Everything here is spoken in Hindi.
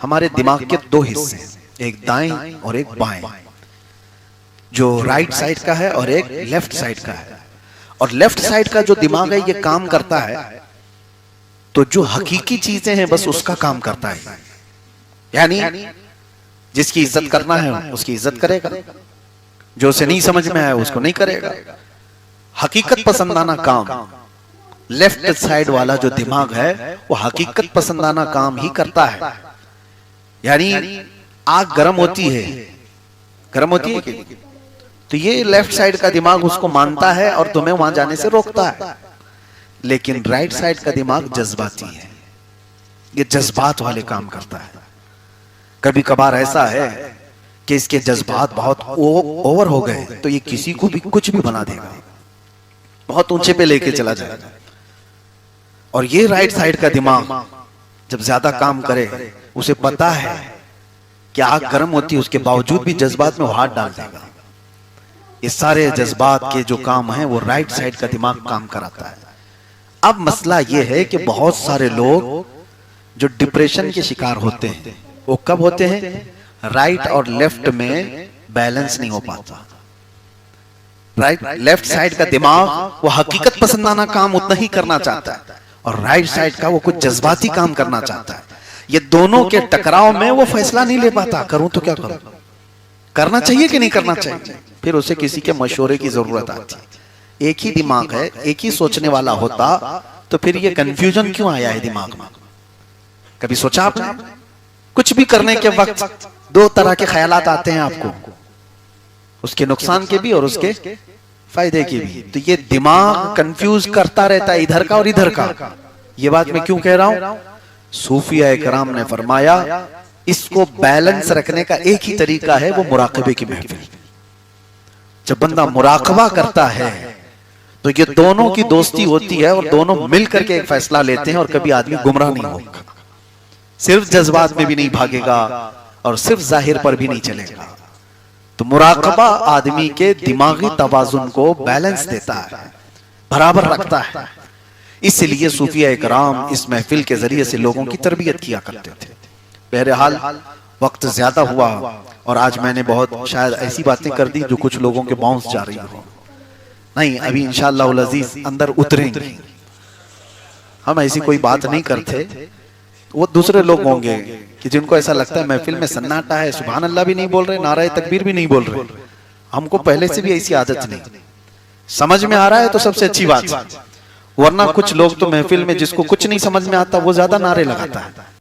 हमारे दिमाग के दो हिस्से हैं, एक दाएं और एक बाएं, जो राइट साइड का है और एक लेफ्ट साइड का है। और लेफ्ट साइड का जो दिमाग है ये काम करता है तो जो हकीकी चीजें हैं बस उसका काम करता है, यानी जिसकी इज्जत करना है उसकी इज्जत करेगा, जो उसे नहीं समझ में आया उसको नहीं करेगा। हकीकत पसंदाना काम लेफ्ट साइड वाला जो दिमाग है वो हकीकत पसंदाना काम ही करता है। यानी आग गर्म होती है कि तो ये लेफ्ट साइड का दिमाग उसको मानता है और तुम्हें वहां जाने से रोकता है। लेकिन राइट साइड का दिमाग जज्बाती है, ये जज्बात वाले काम करता है। कभी कभार ऐसा है कि इसके जज्बात बहुत ओवर हो गए तो ये किसी को भी कुछ भी बना देगा, बहुत ऊंचे पे लेके चला जाएगा। और ये राइट साइड का दिमाग जब ज्यादा काम करे उसे पता है कि आग गर्म होती है, उसके बावजूद भी जज्बात में वो हाथ डाल देगा। ये सारे जज्बात के जो काम हैं वो राइट साइड का दिमाग काम कराता है। अब मसला ये है कि बहुत सारे लोग जो डिप्रेशन के शिकार होते हैं वो कब होते हैं? राइट और लेफ्ट में बैलेंस नहीं हो पाता। राइट लेफ्ट साइड का दिमाग वो हकीकत पसंदाना काम उतना ही करना चाहता है और राइट साइड का वो कुछ जज्बाती काम करना चाहता है। ये दोनों के टकराव में वो फैसला नहीं ले पाता, करूं तो क्या करूं, करना चाहिए कि नहीं करना चाहिए। फिर उसे किसी के मशवरे की जरूरत आती। एक ही दिमाग है, एक ही सोचने वाला होता तो फिर ये कंफ्यूजन क्यों आया है दिमाग में? कभी सोचा आपने? कुछ भी करने के वक्त दो तरह के ख्यालात आते हैं आपको, उसके नुकसान के भी और उसके फायदे की भी। तो ये दिमाग कंफ्यूज करता रहता है इधर का और इधर का। ये बात मैं क्यों कह रहा हूं? सूफिया कराम ने फरमाया इसको बैलेंस रखने का एक ही तरीका है, वो मुराकबे की महफिल। जब बंदा मुराकबा करता है तो ये दोनों की दोस्ती होती है और दोनों मिलकर के एक फैसला लेते हैं और कभी आदमी गुमराह नहीं होगा, सिर्फ जज्बात में भी नहीं भागेगा और सिर्फ जाहिर पर भी नहीं चलेगा। तो मुराकबा आदमी के दिमागी तवाजुन को बैलेंस देता है, बराबर रखता है। इसलिए सूफिया कराम इस महफिल के जरिए से लोगों की तरबियत किया करते थे। बहरहाल वक्त ज्यादा हुआ और आज मैंने बहुत शायद ऐसी बातें कर दी जो कुछ लोगों के बाउंस जा रही हो। नहीं, अभी इंशाअल्लाह अज़ीज अंदर उतरेंगे। हम ऐसी कोई बात नहीं करते, वो दूसरे लोग होंगे कि जिनको ऐसा लगता है महफिल में सन्नाटा है, सुभान अल्लाह भी नहीं बोल रहे, नारा तकबीर भी नहीं बोल रहे। हमको पहले से भी ऐसी आदत नहीं, समझ में आ रहा है तो सबसे अच्छी बात। वरना कुछ लोग तो महफिल में जिसको कुछ नहीं समझ में आता वो ज्यादा नारे लगाता है।